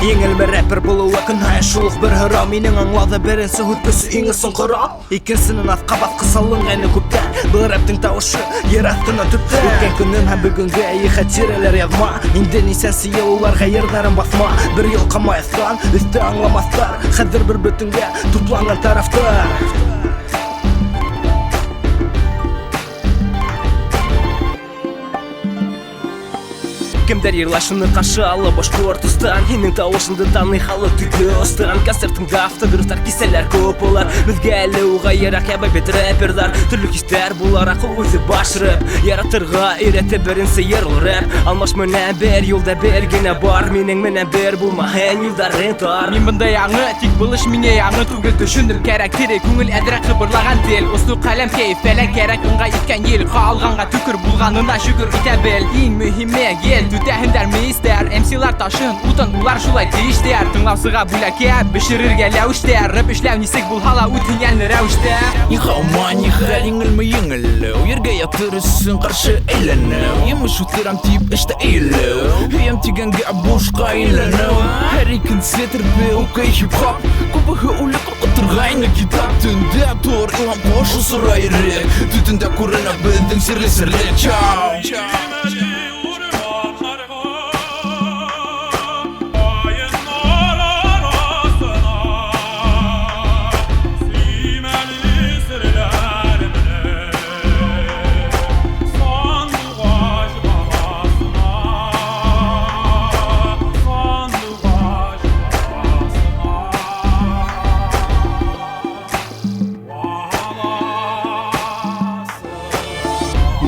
Еңілмі рэпер болуы күн айын шулық бір ғыра Менің аңлады бірінсі өткісі еңі сұңқыра Икенсінің атқа батқы салынғайны көптен Бұл рэптің тауышы ер аттына түпті Өткен күнім һәм бүгінгі әйі қатирелер ядма Инде несен сиел оларға ердәрін басма Бір ел қамайыстан, үсті аңламастар Қадір бір бүтінге тұпланған тарафтар Кімдер ерлашыны қашы алып бошқор тұстан Енің тауышынды таны халық түгі ұстан Концертіңді автовирустар киселер көп олар Бізге әлі уға ерақ ябай бет рэпердар Түрлі кестер бұлар ақыл өзі баш рэп Яратырға үйреті бірінсі ерл рэп Алмаш менен бер, юлда бергені бар Менің менен бер бұлмағын юлдарын тар Мен бұндай аңы, тек бұлыш мене аңы түгіл Түшіндім кәрәк керек, көңіл әдірәк қыбырлаған тел Осты қалам кейф, фәләк кәрәк ыңға еткен ел Қалғанға түкір бұлғанына шүкір ите біл Ең мүхиме ел, Тәхіндер мейстер, MC-лар ташын, утын улар шулай дейштер Тыңлаусыға бүләке, бішірірге ләуштер Рып ішләу несік бұл хала үтінелі рәуштер Нихаума, нихәл еңілмі еңілі Ерге ятыр үсін қаршы әйләні Емі шутырам тип ішті әйлі Ем тегенге бошқа әйләні Әр екін сетір бе ұқай хип-хоп Көбігі үлі қырқытырғайны китап Түнде тұр илам қошы сұрайры Түтінде көріні білдің сірлі-сірлі Чау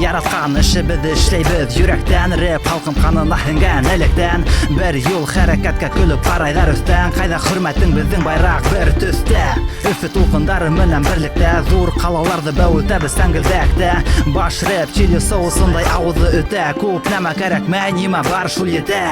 Яратқан ішібіді ішлейбіз Юректен рэп халқым қанына хінген әліктен Бір юл хәрәкәтке күліп қарайдар үстен Қайда хүрмәттің біздің байрақ бір түсті Үфі толқындары мінен бірлікте Зур қалаларды бәуіті біз сәңгілдәкті Баш рэп чили соусындай ауызы өте Көп нәмә кәрәк мәнеме бар шул ете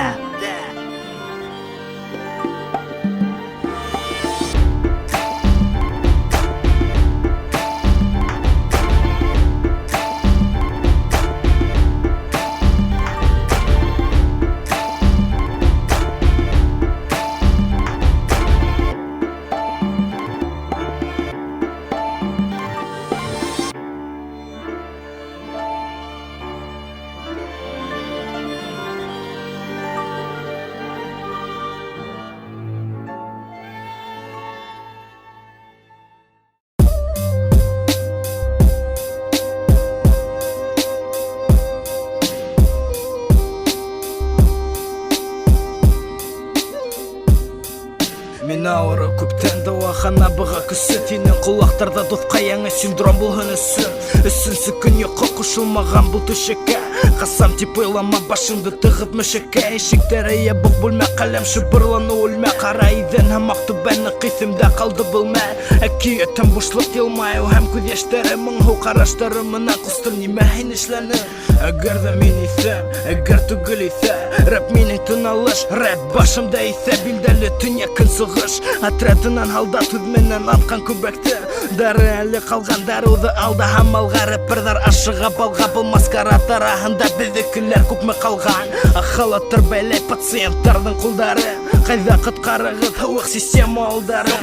Мен ауыры көптен дауахана бұға күсіт Енен құлақтарда дұтқа яңы синдром бұл хүнісін Үсінсі күн еқы құшылмаған бұл төшекке Қасам тип ойлама башыңды тығып мүшекке Ешіктері е бұқ бүлме қалам шүбірланы өлме Қарайден хамақ түбәні қисімде қалды білме Әкі өтім бұшлық елмайу Әм көзештері мұңғу қараштары Мұна құстым неме хейн ішләні Әгер де мен исем, әгер түгіл исе Рэп менің түналыш, рэп башымда исе Билдәлі түн екін сұғыш Атретінен алда түзменен атқан көбекті Дәрі әлі қалған дәруді алда хамалға Рэпердар ашыға балға бұл маскарад арағында Біздікілер көпмі қалған Ақылаттыр бәйлей пациенттардың құлдары Қайда құтқарығыз хауық система олдары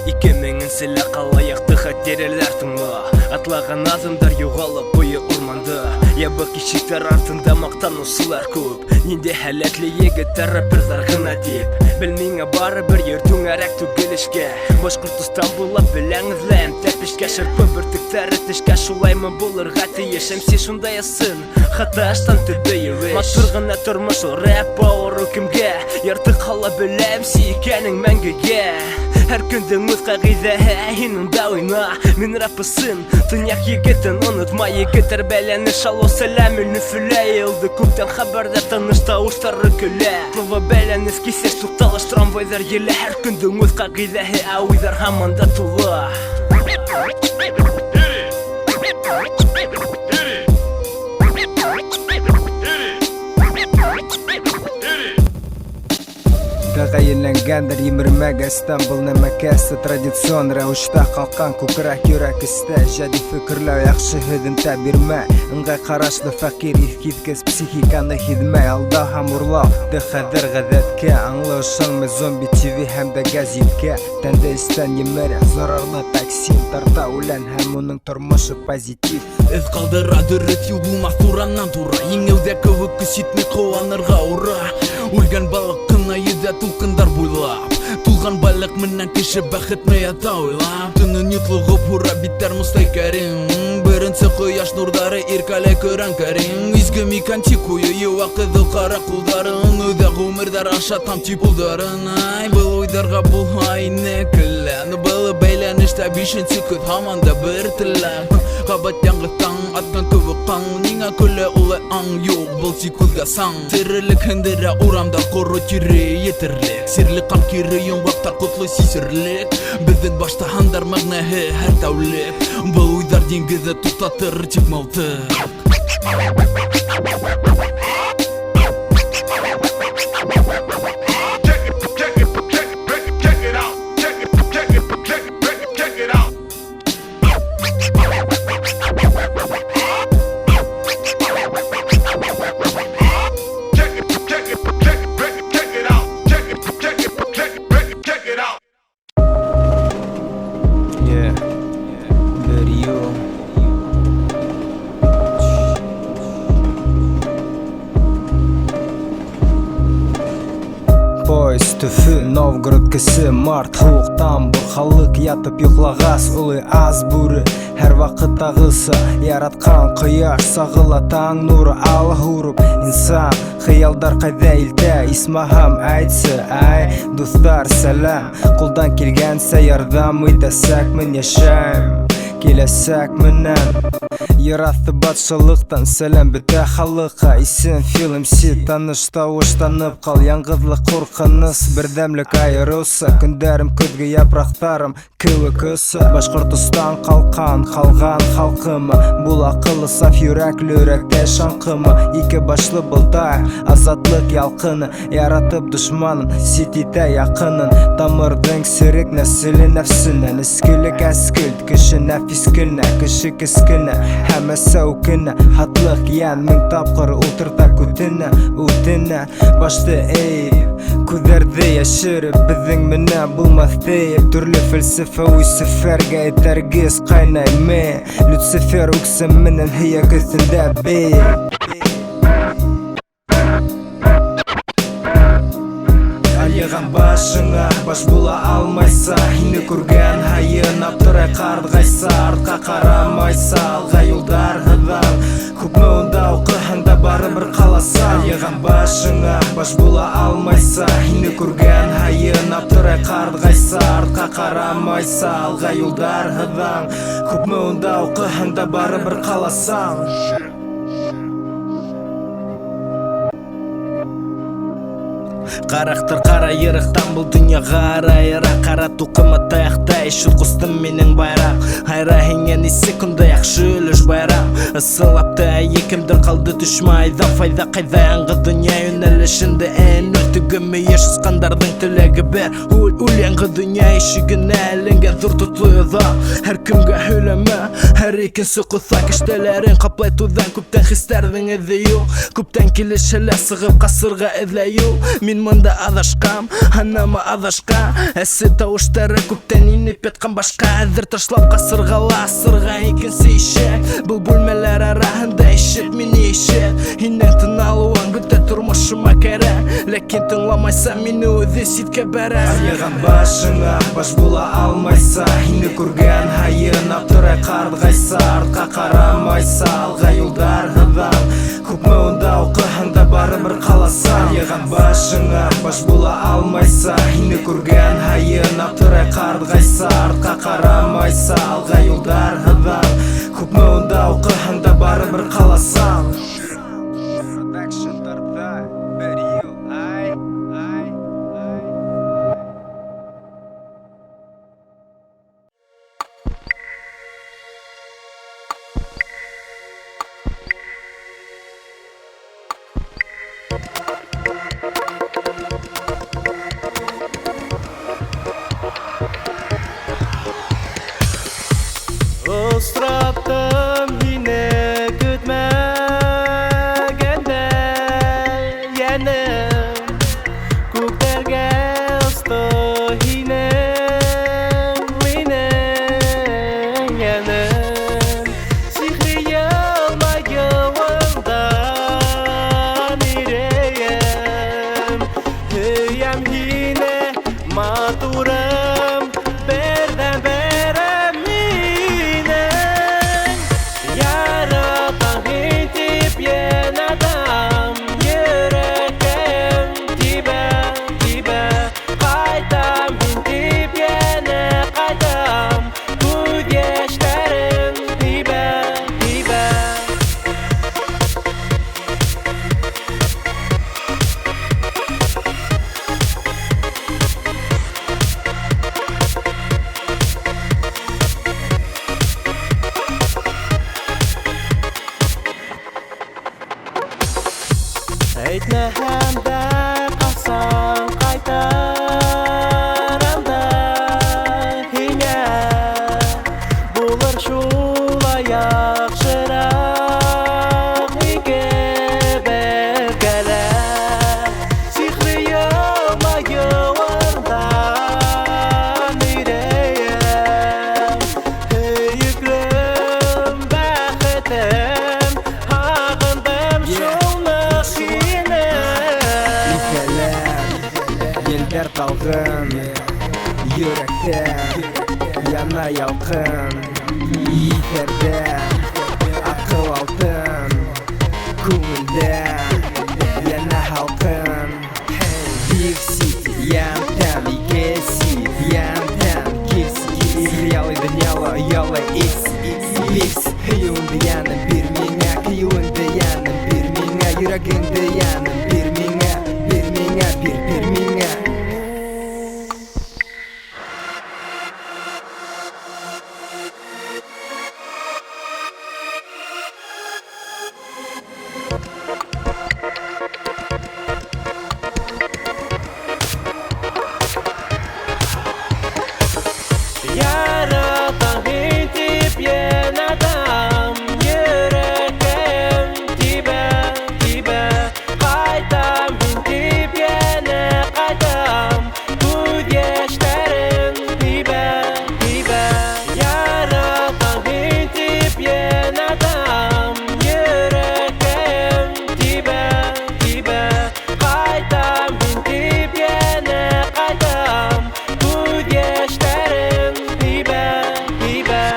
Икемеңін сілі қалаяқты қатерелер тыңла Атлаған азымдар юғалып бойы ұрманды Ябы кешіктер артында мақтанушылар көп Ненде хәләтлі егіттер рэпердар ғына деп Білмеңі бары бір ертің әрәк түгілішке Башқұртыстан бұлап біләңізләйім Тәпішке шырпы бүртіктәрі тішке Шулаймы болырға тиеш MC шундай асын Хата аштан түбейі Матұрғына тұрмыш о рэп ауыр өкімге Ерті қала біләм сейкенің мәңгіге Әр күндің өз қағидаһы Әйініңді ойна Мен рэпысын Түнек егетін ұнытма Егітер бәләні шалу сәләм Үлні фүләйілді Көптен хабарда таныш тауыштары күлі Прова бәләніс кесеш туқталыш Трамвайдар елі Әр күндің өз қағидаһы Ауидар хаманда тулы Тағайынлангандыр емірмәгі Istanbul нәмәкәсі традицион рәвішта қалқан көкірәк йөрәк істә Жәді фікірләу яқшы һөдімтә бирмә Ыңғай қарашлы фәкир ефкеткіз психиканы хидмә Алда хамурлау ді қадір ғадәтке Аңлы ұшанмы зомби ТВ һәм дә газеткә Тәнді істән емәрә зарарлы токсин Тарта үлән һәм оның тормышы позитив Эз қалдыра дүріт ел булмас тураннан тура Еңеудәкі өкі сетмей қуанырға ура Өлген балық қына еді тұлқындар бойлап Тұлған балық міннен кіші бәқіт меята ойлап Түнін етліғып ұра биттер мұстай кәрін Бірінсі қояш нұрдары еркәлі көрін кәрін Изгі мекантик ойы еуа қызыл қара құлдарын Өдәқ өмірдар аша там типулдарын Бұл ойдарға бұл айны кілін Бұл бәйләнішті бешінсі күт хаманда бір тілі Қабат яңғыттан атқан көбі қаң Неңа көлі олай аң yok бұл секундға саң Серлік хіндірі ұрамда қоры тире етірлік Серлік қан кері еңбақтар құтлы сесірлік Біздің башта хандар мағнәхі әр тәулік Бұл ойдар денгізі тұтатыр тек малтық Түфі Новгород кісі март Хуқтан бұл халық ятып юқлағас Улы аз бүрі әр вақыт ағысы Яратқан қияш сағыла таң нұры Аллах ұрып инсан Қиялдар қайда илтә Исмахам айтсы Ай, достар сәлем Қолдан келгенсе ярдам Өйтәсәк мен яшайм Келәсәк менән Яратты батшылықтан сәлем бітә халыққа Исен фильм сет таныш тауыш танып қал Яңғызлық қорқыныс бірдәмлік айырылса Күндәрім күдгі япрақтарым көві көсі Башқұртыстан қалған халқымы Бұл ақылы саф юрәклі үрәкті шаңқымы Ике башлы бұлтай азатлық ялқыны Яратып дұшманын сететі яқынын Тамырдың сірік нәсілі нәфсінен Іскілік әскілд кіші нәфис күні Кіші кіскіні Әмі сәукіні Хатлық ян мың тапқыр ұлтырта күтіні Башты әйіп Күдерді яшырып Біздің міні бұлмас дейіп Түрлі філсіфі өйсіферге Етергіз қайнай мен Люцифер өксім мінін хия күсінде бейіп Алиған башыңа баш бола алмайса Хині көрген хайын аптырай қардғайса Артқа қарамайса алға юлдар ғыдан Күпмі онда оқығанда бары бір қаласа Алиған башыңа баш бола алмайса Хині көрген хайын аптырай қардғайса Артқа қарамайса алға юлдар ғыдан Күпмі онда оқығанда бары бір қаласа Қарақтыр қара ерықтан бұл дүния ғара Қара тұқымы таяқтай шүл құстым менің байрақ Айра хенген есі күндай ақшы өліш байрақЫсылапты екімдір қалды түшмайдан Файда қайда аңғы дүния үнәлішінді ән Өлтігімі еш ұсқандардың тілегі бәр Өлеңгі дүния ешігіне әлінген зұр тұтлыйда Әр кімге өлімі, әр екінсі құса Кіштелерін қаплайтудан көптен хистердің еді ю Көптен келешелі сығып қасырға әзләю Мен мында адашқам, анама адашқа Әсі тауыштары көптен инеп етқан башқа Әзір ташлап қасырғала асырға екінсі ішек Бұл бөлмелер арағында ішет мені ішет Инен тын алуан бүтті тұрмышыма кәрі Ләкин тыңламайса мені өзі сетке бәрі Алиған башыңа баш бола алмайса Ині көрген хайын аптырай қардғайса Артқа қарамайса алға юлдар ғыдан Күпмі онда оқығанда бары бір қаласа Алиған башыңа баш бола алмайса Ині көрген хайын аптырай қардғайса Артқа қарамайса алға юлдар ғыдан Күпмі онда оқығанда бары бір қаласа Osrattım yine gütmegende yenim Kukterge ustu yine yenim Sihri yılma yılından ireyim Hüyem yine maturum berden berem yine Yaratan hitip yen adam yüreğim dibe dibe Kaytam hintip yene kaytam Kud yeşlerim dibe dibe Әйтмә һәм дә қалсаң қайтарымда Һиңә булыр шулай яхшырак ике бергәләп Сихри елмаюыңдан ирейем Һөйүклем бәхетем һағындым шулны сине Елдер талгын Yürekte Yana yalkın Yiğiterde Akıl altın Kumulde Yana halkın Big City Yantem Ikesi Yantem Kiksi Realy dünyalı Yalı X X Kıyığında yanım bir mine Kıyığında yanım bir mine Yüreğinde yanım bir mine Bir mine bir mine Yaratan hitip yen adam yüreğim dibe dibe Kaytam hintip yene kaytam Kud yeşlerim dibe dibe Yaratan hintip yen adam yüreğim dibe dibe Kaytam hintip yene kaytam Kud yeşlerim dibe dibe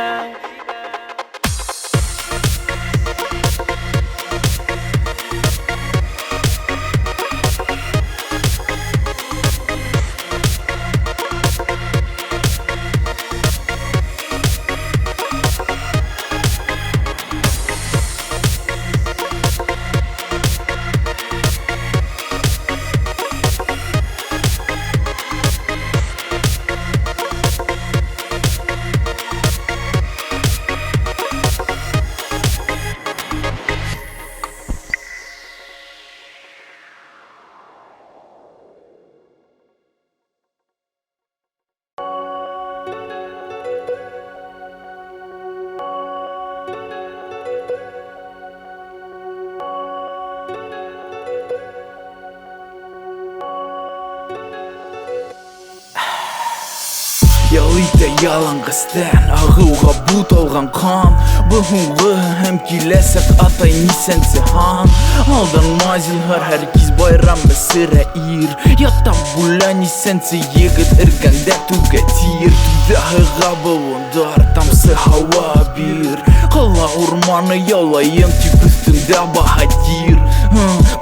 Ялыйда ялаңғыстан ағылға бұталған қан Бұғынғы һәм келесек атай нисәнсе хан Алдан мазилғар һәркиз байрам мәсірә ир Ятта бұла нисәнсе егіт іргәндә түгә тир Түдәһі ғабылындар тамсы һауа бир Қала урманы ялайым тип үстендә баһадир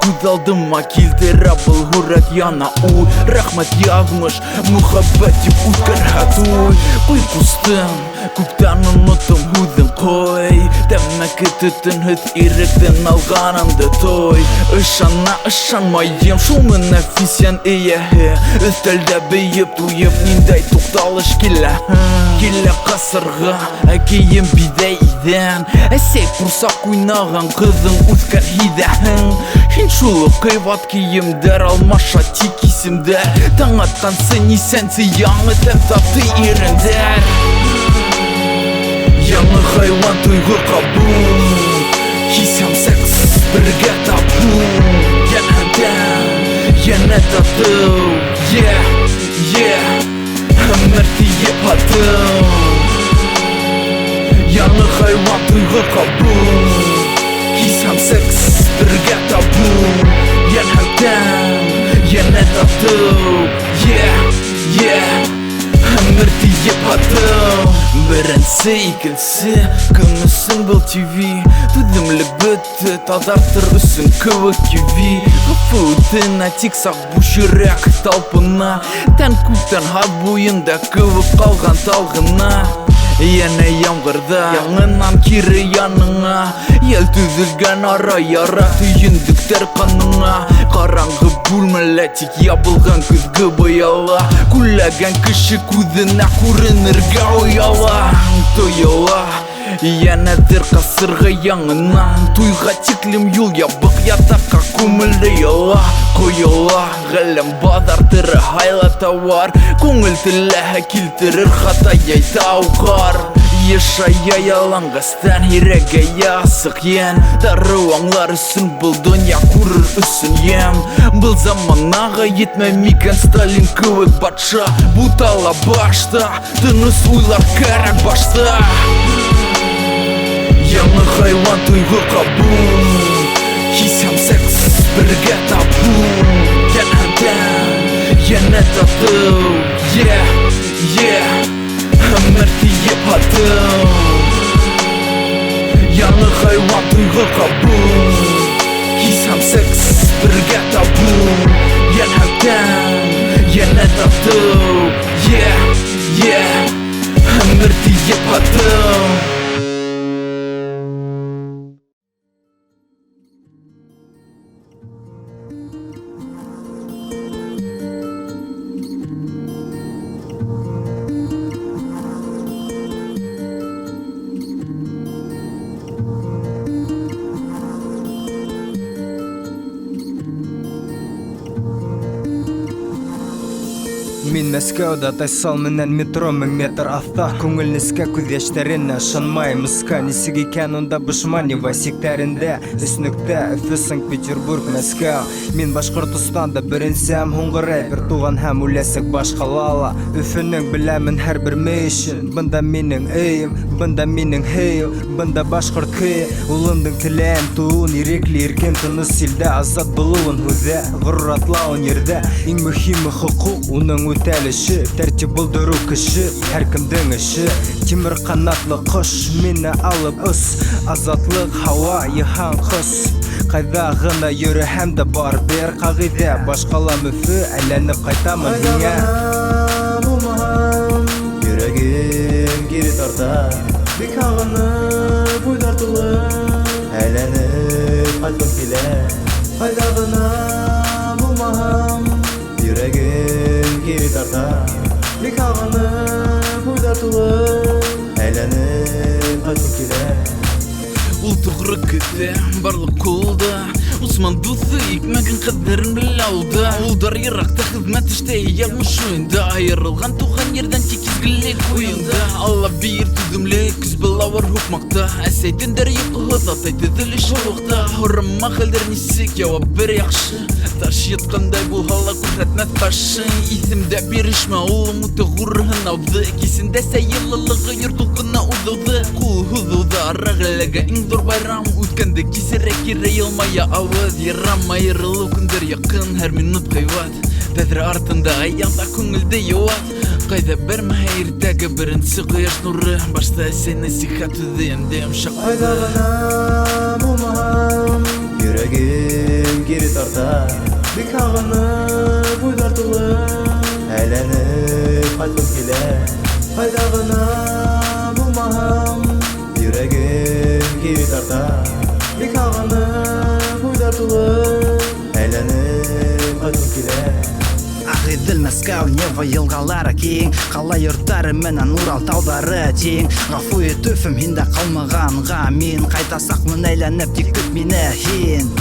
Күз алдыма килтерә был һүрәт яна уй Рәхмәт ягмыш мөхәббәт тип үткәр һәтуй Куй кустым күптән оноттым һүҙен ҡой Тәмәке төтөнһөҙ иректән алғанымды той Ышана ышанмайым шулмы нәфисән эйәһе Өҫтәлдә бейеп туйып ниндәй туҡталыш килә Килә ҡасырға әкейем биҙәй иҙән Әсәй ҡурсаҡ уйнаған ҡыҙың үҫкән һиҙәһең Һин шул ҡыйбат кейемдәр алмаша тик исемдәр Таң атҡансы нисәнсе яңы тәм тапты ирендәр Яңы хайван тойғы қабыл Хисам секс бірге табу Yana тату Өмір тиіп ату Яңы хайван тойғы қабыл Хисам секс бірге табу Yana тату Өмір тиіп ату Бірінсі екілсі Күнісің бұл ТВ Түдімлік бітті Талдартыр үсін көі кеви Ғыфудына тек сақ бұ жүрек талпына Тән көктен хат бойында көіп қалған талғына Яна ямғырда Яңынан кері яныңа Ел түзілген ара-яра Түйіндіктер қаныңа Қараңғы бөлмелі тек ябылған күзгі бояла Күләген кіші көзіне көрінірге ойала Тойыла Янадыр қасырға яңынан Тойға теклім юл ябық ятаққа көмілді яла Қойыла ғылым бадартыры хайла тауар Көңіл тілі келтірір хата яйтауғар Ешая яланғастан ереге ясық ен Даруаңлар үсін бұл дүния көрір үсін ем Бұл заманаға етме мекен Сталин көк батша Бұтала башта Тыныс ойлар кәрек башта Яңы хайван тойғы қабыл Хисам секс бірге табу Yana тату Өмір тиіп ату Яңы хайван тойғы қабыл Хисам секс бірге табу Yana тату Өмір тиіп ату Мин Мәскәүдә тайсал менән метро 1000 метр аҫта Күңелнескә күҙ йәштәренә ышанмай Мыска нисек икән унда Бышманева сектәрендә Өснөктә Өфө, Санкт-Петербург, Мәскәү Мин Башҡортостанда беренсәм һуңғы рэпер туған һәм үләсек баш ҡалала Өфөнөң беләмен һәр бер мейшен Бында минең өйөм, бында минең һөйөм Бында башҡорт көйө Улымдың теләен тууын ирекле иркен тыныс илдә Азат булыуын һүҙҙә Ғорур атлауын ерҙә Иң мөһиме хоҡуҡ уның үтәлеше Тәртип булдыру кеше Һәр кемдең эше Тимер ҡанатлы ҡош Мине алып ос Азатлык һауа йыһан ҡос Ҡайҙа ғына йөрөһәм дә бар бер ҡағиҙә Башҡалам Өфө әйләнеп ҡайтамын һиңә Йөрәгем кире тарта Бик һағынып уйҙар тулы Әйләнеп ҡайтҡым килә Ҡайҙа ғына булмаһам Йөрәгем кире тарта Бик һағынып уйҙар тулы Әйләнеп ҡайтҡым килә Ул туғры көтә, барлык ҡулда Усман дуҫы икмәген ҡәҙерен белә алда Улдар йыраҡта хеҙмәт эштә яҙмыш уйында Айырылған туған ерҙән тик изгелек уйында Алла бир түҙемлек, көс был ауыр һуҡмаҡта Әсәй төндәр йоҡоһоҙ, атай төҙөлөш һыуыҡта Һорама хәлдәр нисек, яуап бер яҡшы Таш йотҡандай булһа ла күрһәтмәҫ башың Иҫемдә бирешмә, улым үтә ғүрһен ауҙы Кисендә сәйыллылығы йортолҡона уҙыуҙы Ҡул һуҙыуҙа арағәләгә иң ҙур байрам Үткәнде кисерә кире йылмая ауыҙ Ярам айырылыу көндәр яҡын, һәр минут ҡыйбат Тәҙрә артында аяҡта күңелде йыуат Ҡайҙа бәрмәһә иртәгә беренсе ҡояш нуры Башта әсәй насихат һүҙе йәнде йомшаҡ Ҡайҙа ғына булмаһам Йөрәгем кире тарта Бик һағынып уйҙар тулы Әйләнеп ҡайтҡым килә Ҡайҙа ғына булмаһам Йөрәгем кире тарта Бик һағынып уйҙар тулы Әйләнеп ҡайтҡым килә Ағиҙел Мәскәү, Нева йылғалары киң Ҡала йорттары менән Урал тауҙары тиң Ғәфү ит Өфөм һиндә ҡалмағанға мин Ҡайтасаҡмын әйләнеп, тик көт мине һин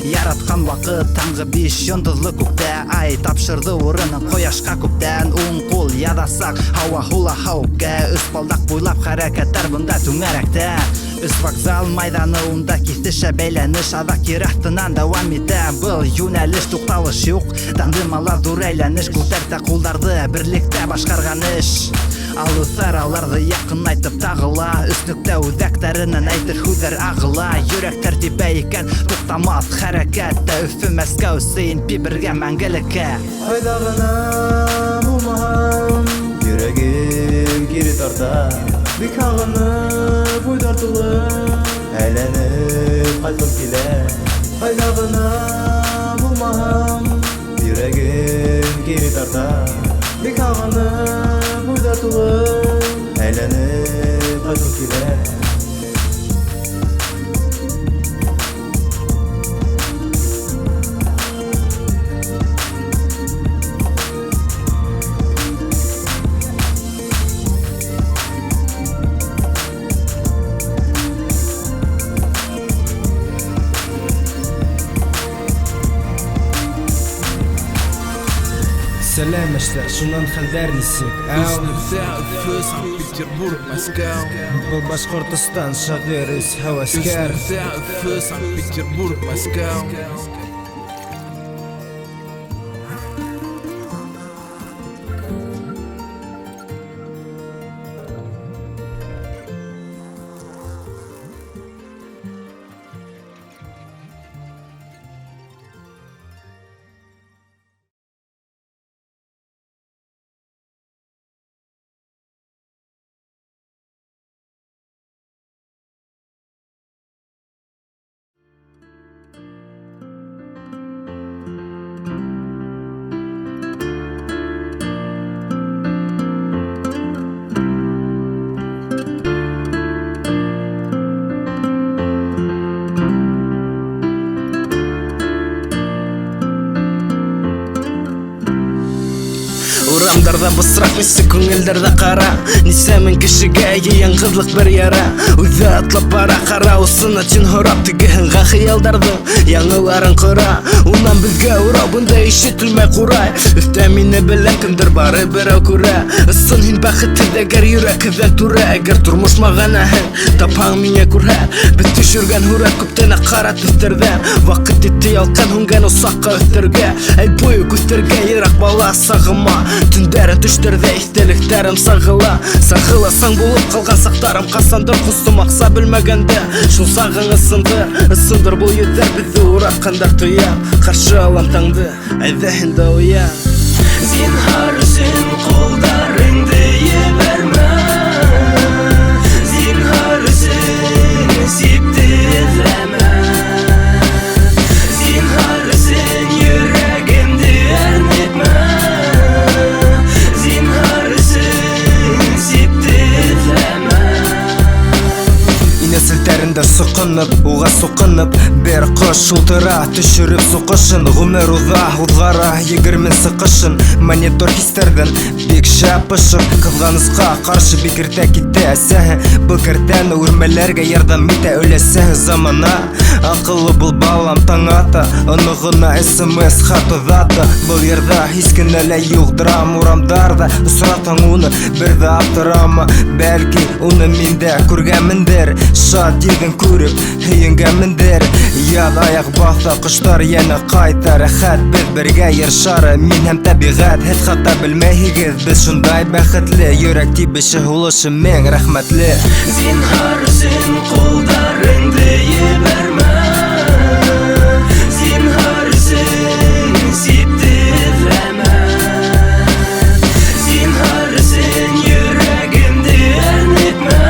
Яраткан вакыт таңгы 5 йондызлы күктә. Ай тапшырды урынын кояшка күптән. Уң кул ядасак һава хула хаука. Өс балдак буйлап хәрәкәттәр бында түңәрәктә. Өс вокзал майданы унда кистеше бәйләнеш. Ада кирахтынан дәвам итә. Был юнәлеш тукталыш юк. Тандымалар дур әйләнеш. Күтәртә кулдарды берлектә башкарган эш. Алыслар аларды якынайтып тагыла. Өснүктә үҙәктәренән әйтер һүҙҙәр ағыла. Йөрәктәр тибә икән туктамас хәрәкәттә. Өфө Мәскәү Сейнпи бергә мәңгелеккә. Ҡайҙа ғына булмаһам, йөрәгем кире тарта. Бик һағынып уйҙар тулы, әйләнеп ҡайтҡым килә. Ҡайҙа ғына булмаһам, йөрәгем кире тарта. Бик һағынып уйҙар тулы, әйләнеп ҡайтҡым килә. Сәләмәшләр, шунан хәлдәр нисек? Өфө, Санкт-Петербург, Мәскәү. Был Башҡортостан шағир өс һәүәскәр. Өфө, Санкт-Петербург, Мәскәү. Урамдарда бысрак миссе күңелдәрдә кара. Нисәмен кешегә яңгызлык бер яра. Үзе атлап бара кара усына тин һорап тигеһенгә хыялдарды. Яңыларын кыра. Унан безгә урау бында ишетелмәй курай. Өстә мине белән кемдер бары берәү күрә. Ысын һин бәхетсез әгәр йөрәккә туры. Әгәр тормыш мәгънәһен тапаң миңа күрә. Без төшергән һүрәт күптән кара төстәрдә. Вакыт итте ялкан һүнгән усакка өстәргә. Әй буй күтәргә ерак бала сагыма. Түндәрен төштәрдә истәлектәрем сагыла. Сагыласаң булып калган сактарым касандыр кустым акса белмәгәндә. Шул сагың ысындыр бул йөҙҙәр безне ураткандар тоя. Каршы алам таңды, әйҙә һиндә уя. Зинһар өсөн ҡулдарыңды ебәрмә. Зинһар өсөн сипте эҙләмә. Зинһар өсөн йөрәгемде әрнетмә. Селтәрендә соҡоноп, уға соҡоноп, бер ҡош шултыра, төшөрөп суҡышын. Ғүмер уҙа, уҙғара, 20 сыҡышын. Монитор хистәрҙән бик шәп ышып, ҡыҙғанысҡа ҡаршы бик иртә китә әсәһе. Был кәртәне үрмәләргә ярҙам итә өләсәһе замана. Аҡыллы был балам таң ата, оноғона SMS хат оҙата. Был йырҙа һис кенә лә юҡ драма. Урамдарҙа осратаң уны, бер ҙә аптырама. Бәлки уны мин дә күргәнмендер. Шат егін күріп, һөйөнгәнмендер. Яҙ аяҡ баҫа, ҡоштар йәнә ҡайта. Рәхәт беҙ бергә йыр шары, мин һәм тәбиғәт. Һеҙ хата белмәйһегеҙ, беҙ шундай бәхетле. Йөрәк тибеше һулышы мең рәхмәтле. Зинһар өсөн ҡулдарыңды ебәрмә. Зинһар өсөн сипте эҙләмә. Зинһар өсөн йөрәгемде әрнетмә.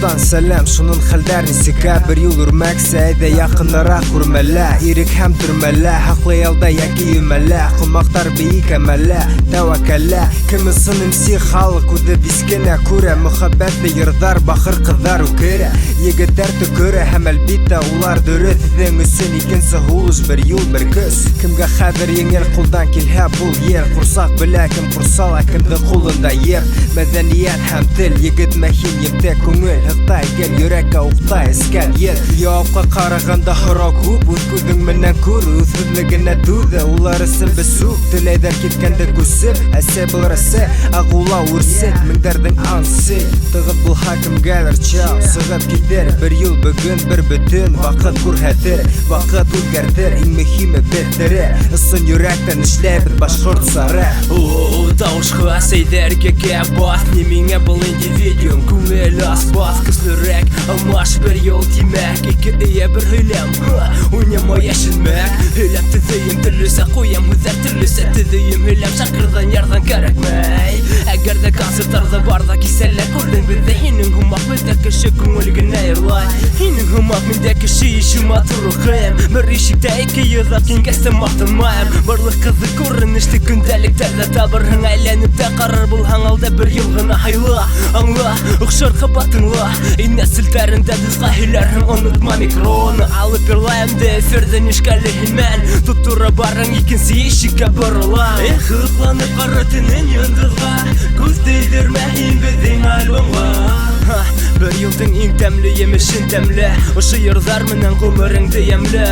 Buradan selam şunun xəllərini sikə bir yol ürməksə də yaxınlara xurmələ İrik həm türmələ haqlı yolda yəki yümələ Qumaqtar beyik əmələ təvəkəllə Kimisin imsi xalq udı biskənə kurə Müxəbbətlə yırdar baxır qıdar ukərə Yigitlər tükürə həm əlbittə ular dörü Tizən üsün ikinsi huluş bir yol bir kız Kimgə xədir yengel quldan kilhə bul yer Qursaq bilə kim qursal kimdi qulunda yer Mədəniyyət həm til yigit məhin yemdə Көңіл hıqтай gel yürəkə uqтай iskəl yer Yavqa qarағанда хырак хуп Үз көзің менен көр Үсүдлігіне дуды Улар ісін бісук Тілейдер кеткенді көсіп Әсе бұлар әсе Ағула өрсет Міңдердің ансы Тығып бұл хакім гәлір чау Сығып кетер Бір ел бүгін бір бүтін Вақыт көрхәтір Вақыт өзгәртір Ең мөхиме беттірі Ысын йөрәктен ішләбіт башқұрт сары Тауышқа сейдерге кәбат Немеңе бұл индивидиум Көңіл асбат Күслірек Алмаш бір ел тимәк Екі ие бір хүлем Ойнама яшінмәк Хүлем тізейім түрлісі Қоям үзәр түрлісі Тізейім хүлем Шақырдан ярдан кәрәкмәй Әгер де концерттарда барда киселер Көрдің бізде Хинің хумақ бізде кіші көңілген айырлай Хинің хумақ менде кіші ешіма тұрықым Бір ешікте екі езақ кенгесті мақтанмайым Барлық қызы көрінішті күндәліктерді табырың Әйленіп те қарар бұл хаңалда бір елғына хайла Аңла, ұқшар қабатыңла Ине сілтәрінде дызға хиләрің Ұнытма микроны алып ерлайымды Эфирден ешкәлігін мән Тұттыра барың екінсі ешікке бұрыла Ұқланып қаратының йындызға Көз дейдірмә хин біздің альбомға Бір елдің ең тәмлі емешін тәмлі Ұшы ерзар менен ғұмырыңды емлі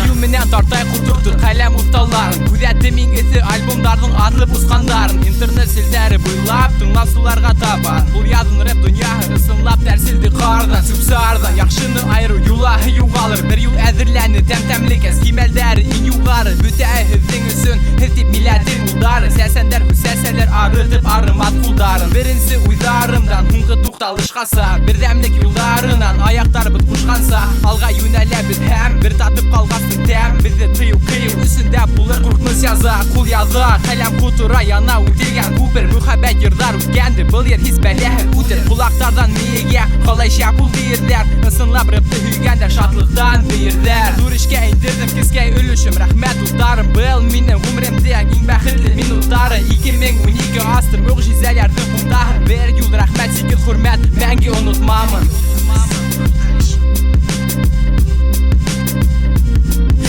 Ю менен тартай құлтырды қалам ұсталарын Күзәтті мен есі альбомдардың адылып ұсқандарын Интернет селдәрі бұйлап тыңласуларға табан Бұл язын рэп дүнияғы ысынлап тәрсілді қардан Сүпсардан яқшыны айыру юлағы юғалыр Бір ел әзірләні тәм-тәмлік әскемәлдәрі ең юғары Бүті әйіздің үсін хіздеп миләден ұлдары Сәсәндер хүсәсәлер арытып арымат құлдарын Бірінсі уйдарымдан хуңғы туқталышқа Bir dәмлік юлдарынан аяқтар бұт құшқанса Алға юнәлә біз һәм бір татып қалғасын тәм Бізді тыйу үсінде бұлыр құрқныз яза Құл яза, қалам құтыра яна өтелген Күпір мұхабәт ердар өткенді Бұл ер хис бәләхі өтір Құлақтардан мейеге қалайша пұл дейірдерЫсынлап рыпты хүйгендер шатлықтан дейірдер Дүрішке индірдім кескей үлішім Рахмет ұстарым бұл менің ғұмырымде Ең бәхітлі минуттары 2012 асты мұғжизәлердің құмдағы Бір юл рахмет секіл құрмет мәңгі unutmamın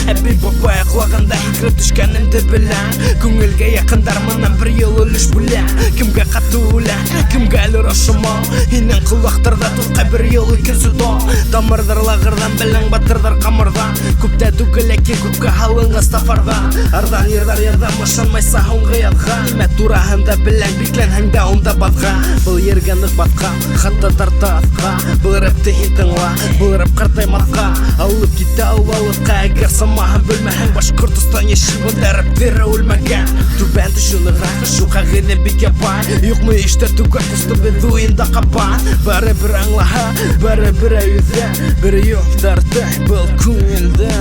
Әбіл бабай құлағында икіріп түшкәнімді білән Көңілге яқындар мұнан бір ел өліш білән Кімге қатты өлән, кімге әлір ашымау Енен құлақтарда тұтқа бір ел екенсі доң Тамырдар лағырдан білің батырдар қамырдан Көпті түгілеке көпке халыңы стафардан Ардан ердар мұшанмайса ғонғы ядға Немет турағында білән биклен хәңді онда батға Бұл ергенік батқа, қатты тарты атқа Бұл рәпті хитіңла, бұл рәп қартай матқа Алып кетті алвалыққа әгер Маған бөлмәһәң Башқұртыстан ешібінде рэптері өлмәген Түбән түшіні ғақы шуға ғене беке бай Юқмы ешті түгә күсті беді ойында қапан Бәрі бір аңлаға, бәрі бір әйізі Бір юқтарды бұл көңілді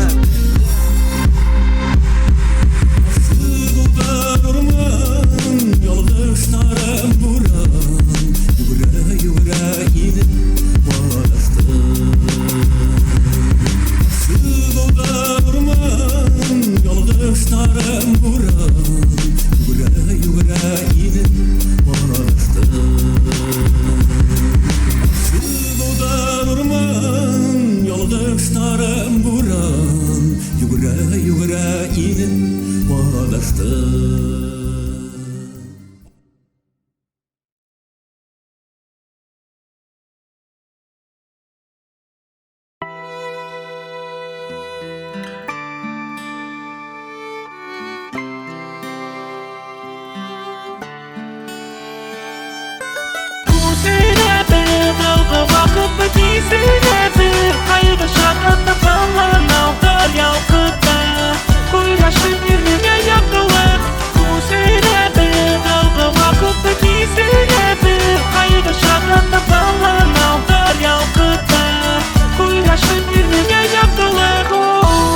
Сығылда тұрман, ялғыштарым бұран Юра еніп бадасты Yoldaşlarım buran Yüre inip bastı Sıvıda durman Yoldaşlarım buran Yüre inip bastı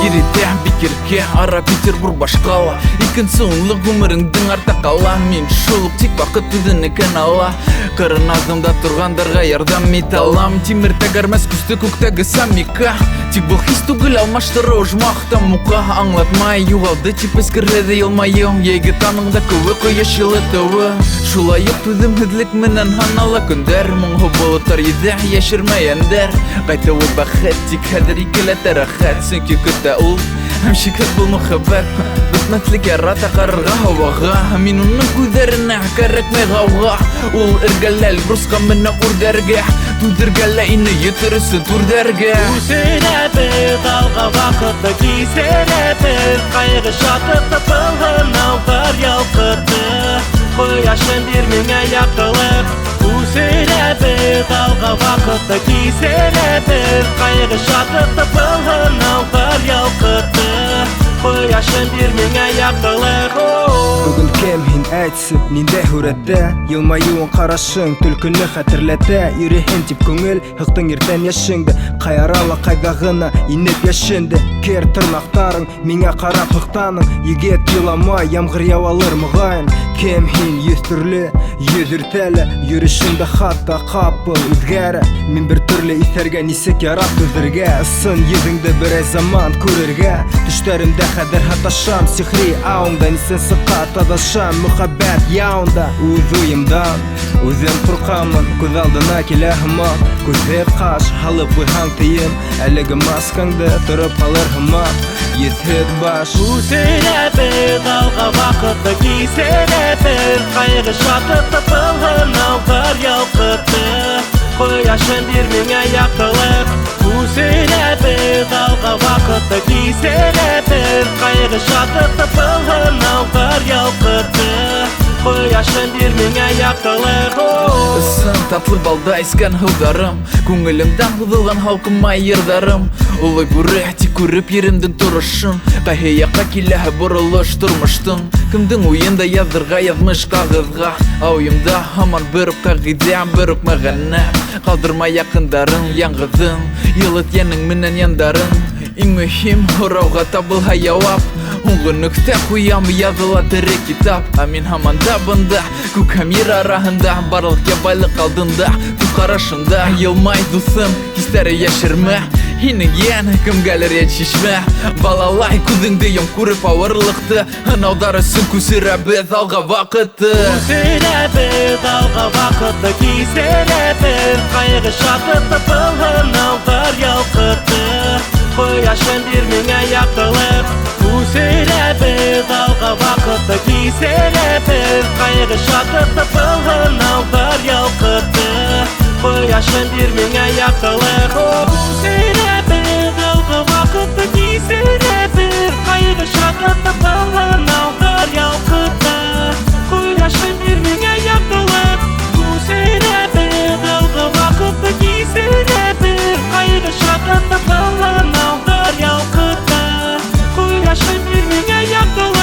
Керете бекерге ара Петербург башкала Икенсі ұлық өміріңдің арта қала Мен шолық тек бақыт түдіні канала Қырын алдымда тұрғандарға ярдам ете алам Темір тәгәрмәс күсті көктегі самика Тек бұл хис түгіл алмаштыры ұжмақта мұқа Аңлатмай юғалды тип ескіреді елмайым Егі таныңда көві қойышылы төві Шулайып түдім хідлік менен ханала күндер Мұңғы болытар еді яшірмейендер Қайта ол бақыт тек хәдір икілетер әхәт Сөнке күтті ұл әмшікет бұл мұхаббат Бітмәтлік әрата қарырға хаваға Мен оның көйдеріне кәрекмей ғауға Ол іргәләл брусқа мені үрдерге Түдіргәлі ині етірісі түрдерге Үсірәбі далға вақытты Кейсерәбі қайғы шатықты Пылғын ауғар ялқытты Қояшын бермеңе яқтылық Үсірәбі далға вақытты Кейсерәбі қайғы шатықты Пылғын ауғар ялқытты Қояшын бермеңе яқтылық Бүгін кем хин әйтсіп, нинде хүрәтті Елмайуын қарашың, түлкіні хәтерләтті Үрехен тип көңіл, хықтың ертен яшыңды Қайарала қайдағына, инеп яшынды Кер тырнақтарың, меңе қарап хықтаның Егет еламай, ямғыр явалыр мұғайын Кем хин yüz түрлі, yüz үртәлі Үрішіңді хатта қапыл үзгәрі Мен бір түрлі исәрге нисек ярап түзірге Сын езіңді бір заман көрерге Түштерімді қадір хаташам Сихри ауыңда нисен сыққа тадашам Мұхаббәт яуында Өз ойымдан, өзім құрқамын Көз алдына келі хымақ Көзі қаш, халып бұйхан тыйым Әлігі маскаңды тұрып қалыр хымақ Езхет баш Үсірәбі далға вақытты Кейсерәбі қайғы шатықты Пылғын ауғар ялқытты Қояшын бермеңе яқтылық Үсірәбі далға вақытты Кейсерәбі қайғы шатықты Пылғын ауғар ялқытты Қояшын бермеңе яқтылық Сын татлы балда искән хылдарым Күңілімден хыдылған халқымай ердарым Олай бүре тек көріп еремдің тұрышын Қайхияққа келәхі бұрылыш тұрмыштың Кімдің ойында яздырға язмыш қағызға Ауымда хаман біріп қағиде біріп мәғәні Қалдырма яқындарың яңғызын Еліт енің менен яндарын Ең мүхим ұрауға табыл хаяуап Оңғы нүкте қуямы языла тірі китап Амин хаманда бұнда Көк хамир арахында Барлық ябайлық алдында Көз қарашында Елмай дұсым Хистәрі яшірме Хинің ен кім гәлір етшішме Балалай күзіңді ем көріп ауырлықты Ынаудары сүн күсірәбі залға вақытты Үсірәбі далға вақытты Кейсерәбі қайғы шатықты Пылғын ауғар ялқытты Қояшын бермеңе яқтылық Үсірәбі далға вақытты Кейсерәбі қайғы шатықты Пылғын ауғар ялқытты Қояшын бермеңе яқтылық Үсірәбі далға вақытты Кейсерәбі қайғы шатықты Пылғын ауғар ялқытты Қояшын бермеңе яқтылық Үсірәбі далға вақытты Кейсерәбі қайғы шатықты Пылғын ауғар ялқытты Қояшын бермеңе яқтылық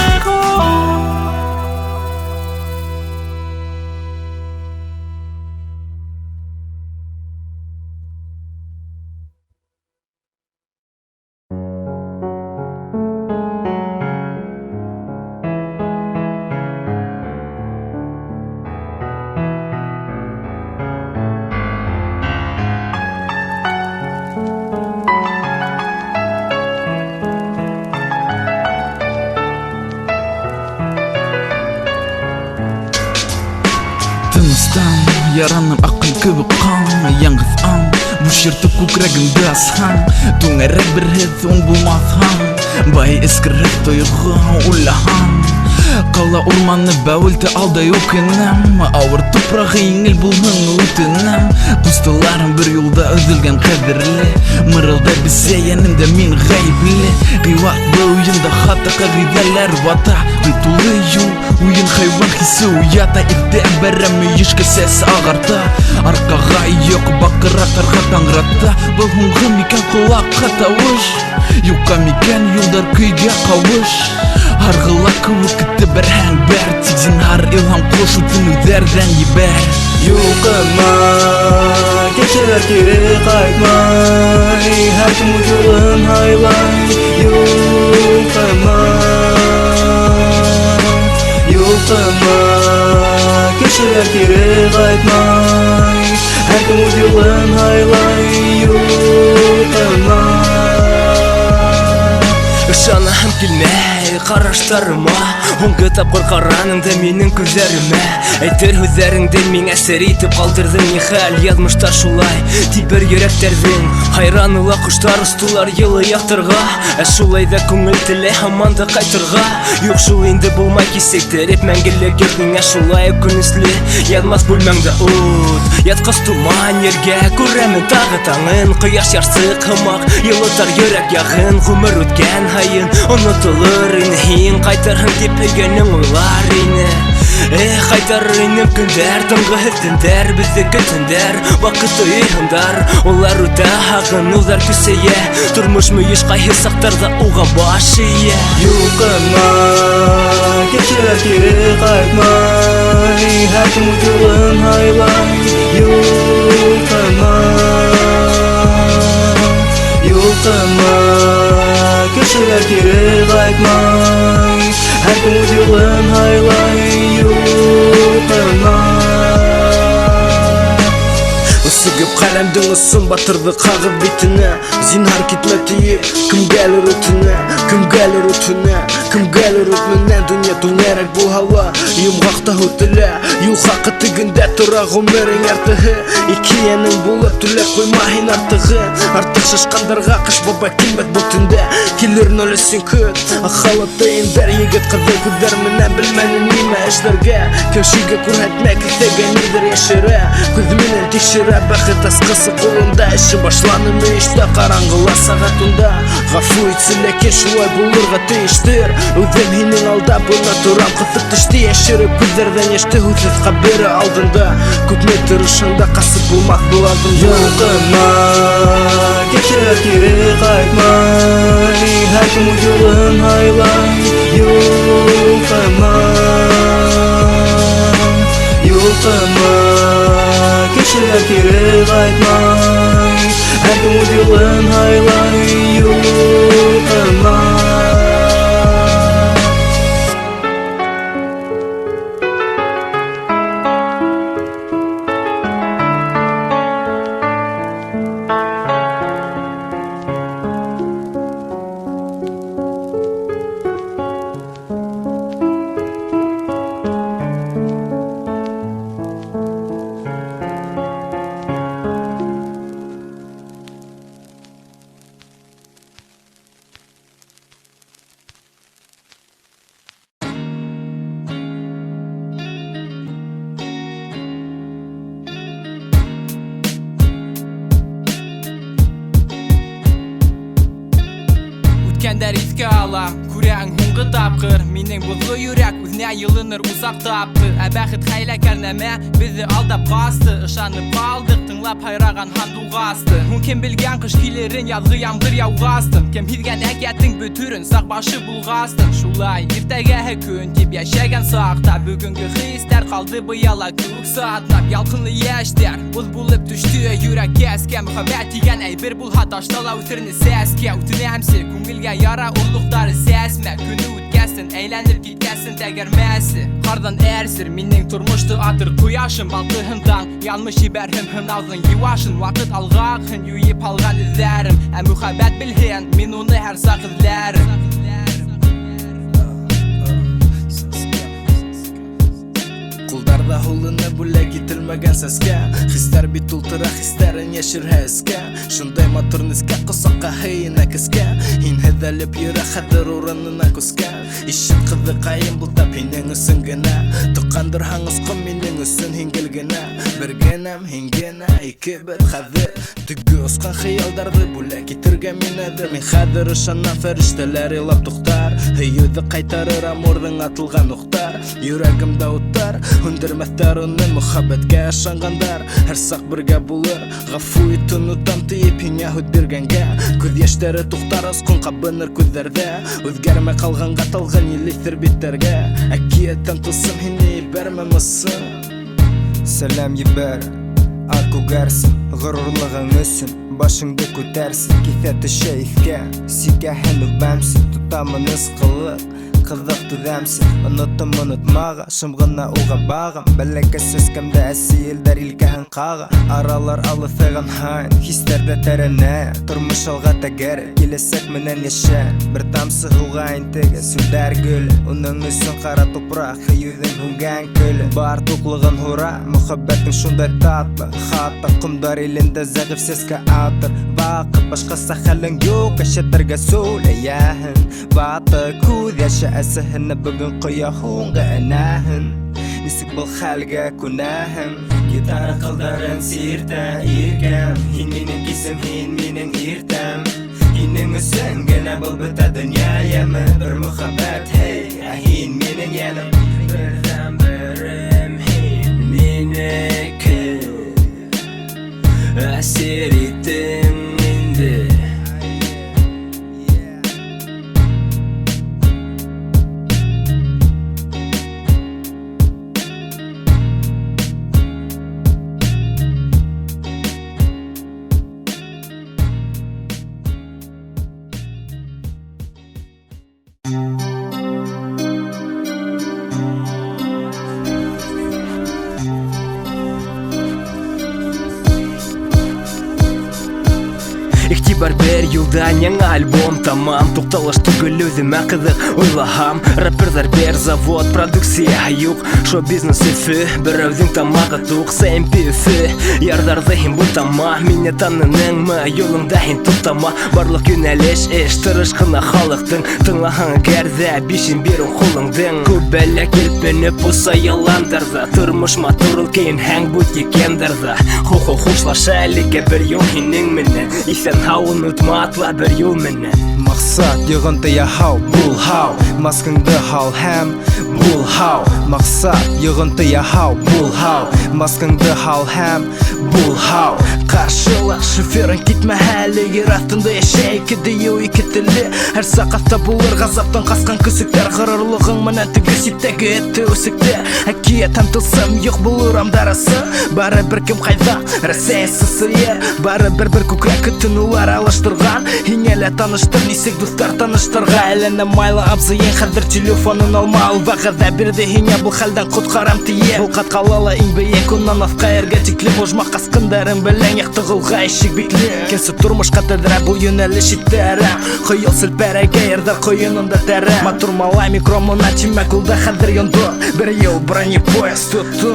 Яраным ақын көбі қан Яңғыз аң Бұл шерті көкірегімді асхан Тоңәрек бір хет оң болмасхан Бай ескірек тойғы ұлахан Қала орманы бәуілті алдай өкінім Ауыр топрағы еңіл бұлғын өтінім Құстыларым бір юлда үзілген қадірлі Мырылда бісе енімді мен ғайбілі Қиуат бұл ойында хата қағидалар вата Қитулы ю ойын хайван хисі уята Ирден бәрімі ешкі сәс ағарта Арқаға иек бақыра қарға таңырата Бұл ғынғы мекен құлаққа тауыш Юққа мекен юлдар күйге қауыш Арғыла көі күтті бір әң бәр Тегзін ар илхам қошу түнудерден ебәр Юқыма кешелер кері қайтмай Әркім өз жолын айлай Юлкыма кешеләр кире кайтмай, һәркем үз юлын һайлай. Юлкыма Ышанаһым килмәй караштарыма, һуңгы тапкыр караның да минең күзләремә. Әйтер һүзләреңдә миңа сер итеп калдырдың нихәл. Язмышта шулай тибер йөрәктәрҙең, хайраныла коштар устылар йылы яктырга. Шулай да күңел теле һаман да кайтырга. Юк шул инде булмай кисектереп мәңгелек йорт миңа шулай күнесле. Язмас бүлмәңдә ут, яткас туман ергә, күрәмен тагы таңын. Кояш ярсык һымак йылытар йөрәк ягын. Гомер үткән һайын онотылыр ине, һин кайтырһың дип өйгәнең уйлар ине. Кайтарыр инем көндәр, тыңгы һөттендәр, бездеке төндәр, вакыт уйындар. Улар үтә һагынулар көсәйә, тормыш мөеш кайһы сактарда уга баш ия. Юлкыма кешеләр кире кайтмай, һәркем үз юлын һайлай. Юлкыма кешеләр кире кайтмай, һәркем үз юлын һайлай. Юлкыма Үсігіп қаламдың ұсын батырды қағып бетіне. Зинһар кетме тиіп, кімгәлер үтіне, кімгәлер үтіне, кімгәлер үтменен. Дүния түңәрәк бұл хала, йомғақта үтілі. Юл хақы тігінде тұра ғұмерің әртіғі. Икиенің болып түлеп қоймайын артығы. Артық шашқандарға қыш баба келмет бұл түнде. Келер нөлісін күт, ақалатайын бәр егет қырдың күдер менен. Білмәнін неме әшлерге, көшіге көрәтме кілтеген недер ешірі. Күзменен текшірі бәхет асқысы қолында. Іші башланы мүйішті қараңғыла сағатында. Ғафу етсілеке шулай болырға тейіштір. Өҙем һинең алда бұна тұрам қысып тішті ешіріп. Күздерден ешті үсіз қабері алдында. Күпме тұрышында қасып болмақ бұладым. Юлкыма кешеләр кире кайтмай, һәркем үз юлын һайлай. Юлкыма кешеләр кире кайтмай, һәркем үз юлын һайлай. Юлкыма Үткәндәр искә ала, күрәң һуңгы тапкыр. Минең бозлы йөрәк үзенә йылыныр узак тапты. Бәхет хәйләкәр нәмә безне алдап касты. Ышанып калдык, тыңлап хайраган хан дугасты. Һуң кем белгән кыш килерен, язгы ямгыр яугастым. Кем һизгән әкиятың бөтүрен, сак башы булгастым. Шулай иртәгәһе көн дип яшәгән сакта, бүгенге хистәр калды быяла күк сатлап. Ялкынлы яшьтәр буз булып төште йөрәккә. Әскә мөхәббәт дигән әйбер булһа таштала үтерне сәскә. Үтенәмсе күңелгә яра урлыктары сәсмә. Көне үткәсен, әйләнеп киткәсен тәгәрмәсе. Кардан әрсер минең тормышты атыр кояшым. Балкыһым таң, янмыш ибәрһем һынауның юашын. Вакыт алгак, һын юеп алган эзләрем. Ә мөхәббәт белһен, мин уны һәр сак эзләрем. Кулдарда һулыны бүләк ителмәгән сәскә. Хистәр бит ултыра, хистәрен яшерһә эскә. Шундай матур нескә, косакка һыйына кескә. Һин һәдәлеп йөрә хәтер урынына күскә. Ишет кызыкайым бултап һинең өсөн генә. Туккандыр һаңысҡым минең өсөн һин гел генә. Бер генәм һин генә, ике бер хәҙер. Теге осҡан хыялдарҙы бүләк итергә минәдер. Мин хәҙер ышанам, фәрештәләр илап туҡтар. Һөйөүҙе ҡайтарыр амурҙың атылған уҡтар. Йөрәгемдә уттар, һүндермәҫтәр уны мөхәббәткә ышанғандар. Һәр саҡ бергә булыр, ғафу ит онотам тиеп һиңә һүҙ биргәнгә. Күҙ йәштәре туҡтар, осҡон ҡабыныр күҙҙәрҙә. Үҙгәрмәй ҡалғанға талғын елеҫтер биттәргә. Әкиәттән тылсым һине ебәрмәм ысын. Сәләм ебәр, ат күгәрсен, ғорурлығың өсөн. Башыңды күтәрсен, киҫә төшә иҫкә. Сикәһен үбәмсен, тотамын ысҡылыҡ. kızık düzemsin Unuttum unutmağa Şımgına uğa bağım Bələkəsiz kəmdə əsil ilkəhin qağa Aralar alıthığın hayn Hislerde terene Turmuş alğa təgər Gelesek menen yaşa Bir tamsı huğa intege Süldər gül Onun üstün qara toprak Yüzün huğan kölü Bar tuqlığın hura Muhabbetin şunday tatlı Hatta kumdar elinde zəğif seska atır Vakıp başqa sahalın yok Eşetirge söyleyəhin Batı kud yaşa əsihini Bugün qoya hunga enahin Nisik bul halga kunahim Gitar qıldarın sirta irgam Hin minin gisim hin minin irtam Hinin üsün gene bul bütä dünyayamı Bir muhabbet hey Hin minin yanım Birden birim hin miniki Əsir ettim indi İhtibар bir yıldan yana albom tamam Toktalaş tugul özüme kızık Uylaham Rapperler bir zavod Produksiya yok Şo biznes üfü Bir özün tamağı tuq Sen büfü Yardar zihim bu tamah Minne tanının mı Yolunda hin tutama Barlık yöneliş iş Tırışkına halıktın Tınlahan gerze Bişin birun kulundın Kubelle kelpini pusa yalandırdı Tırmış maturul keyin hang butik yandırdı Huhu huşlaşa Like bir yol hinin minne İsen ha unutma atla bir yol minne Maksat yığıntıya hav bul hav Maskındı hal hem bul hav Maksat yığıntıya hav bul hav Maskındı hal hem bul hav Karşıla şoförün gitme hali Yer altında yaşa iki diyor iki tili Her sakatda bulur gazaptan kaskan küsükler Kırırlığın menen tügüsüpteki etti üsükte Hakiyeten tılsım yok buluram darası Bari bir kim kayda Reseysi yer Bari bir kukrak kütün ular alıştırgan Hinyele tanıştır nisik dostlar tanıştırga Elene mayla abzıyen hadir telefonun alma al Vaqada bir de hinya bu haldan kutkaram tiye Bu kat kalala inbeye kundan afka erge tikli Bojma kaskındarın bilen yaktığılga eşik bikli Kensi turmuş katedra bu yöneliş ittara Kıyıl silperege yerde koyununda tere Maturmalay mikromuna timek ulda hadir yondu Bir yıl brani poyaz tuttum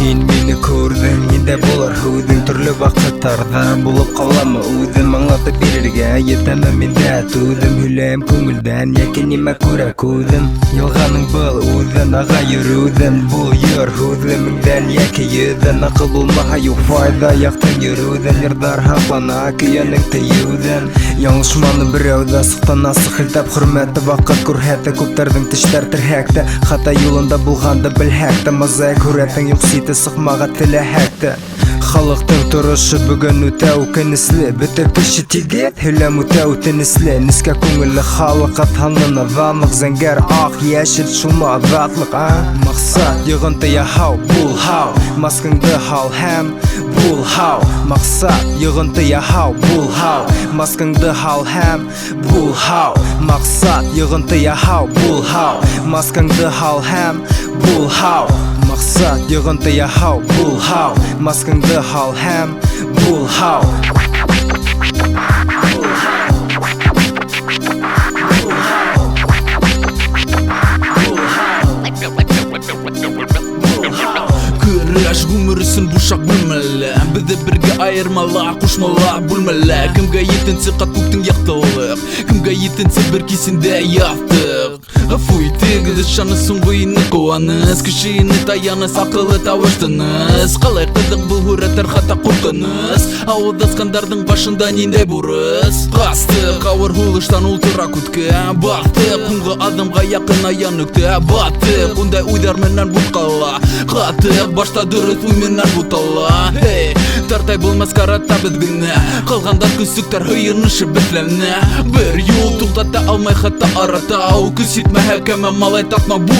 Hin meni ko'rding Mende bo'lar huding Turli vaqtlarda Bo'lib qolama o'zim Anglatib bererga Yetama menda to'dim Hülayim ko'ngildan Yakin nima ko'ra ko'zim Yolg'aning bil o'zin Ag'a yuruvdim Bu yer hudimingdan Yaki yedin Aql bo'lmaha yo'q foyda Yaqdan yuruvdim Yerdar haqlana Kuyaning tiyuvdim Yanlışmanı birovda Sıqtan asıq hiltab Hurmati vaqt kurhati Ko'ptarding tishlar tirhakda Xata yo'linda bo'lganda bil hakda Mazaya ko'rating yo'q siti Sıqmağa tili hakda Xalqning turışı bugun o'ta o'kinisli Bitir kishi tiget Hülam o'ta o'tinisli Niska ko'ngilli xalqqa tanlana Vanliq zangar oq yashil Shuma zatliq Maqsad yig'intiya hav bul hav Maskingda hal ham bul hav Maqsad yig'intiya hav bul hav Maskingda hal ham bul hav Maqsad yig'intiya hav bul hav Maskingda hal ham bul hav Maqsad yig'intiya hav bul hav Maskingda hal ham bul hav Kıraş gümürüsün buşak bulmalı Bizi birge ayırmalı Kuşmalı bulmalı Kimge yetinse kat kuktun yaktılık Kimge yetinse bir kisinde yaptık Gafuytik şanı sunğuyini kovanız Kişiyini tayanız akıllı tavaştınız Qalay qıdık bu hüreter hata korkunuz Avudaskandarдің başında ninde buruz Qastık avır hulıştan ultıra kutke Baktık kunғы adımға yakın ayanıkte Battık unday uydar menen butqala Qatık başta dürüt uy menen butala Hey tartay bulmaz karata bidgine Qalğandar küsüktер hıyırнышы bitlene Bir yol tuqtata almay hata arata Küsitme hekeme malay tatma bu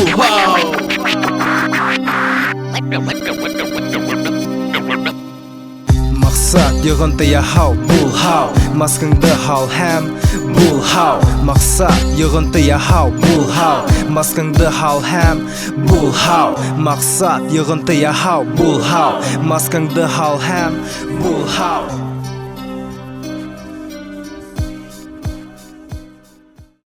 Мақсат йығынты яхау, бұл хау Маскыңды хал һәм бұл хау Мақсат йығынты яхау, бұл хау Маскыңды хал һәм бұл хау Мақсат йығынты яхау, бұл хау Маскыңды хал һәм бұл хау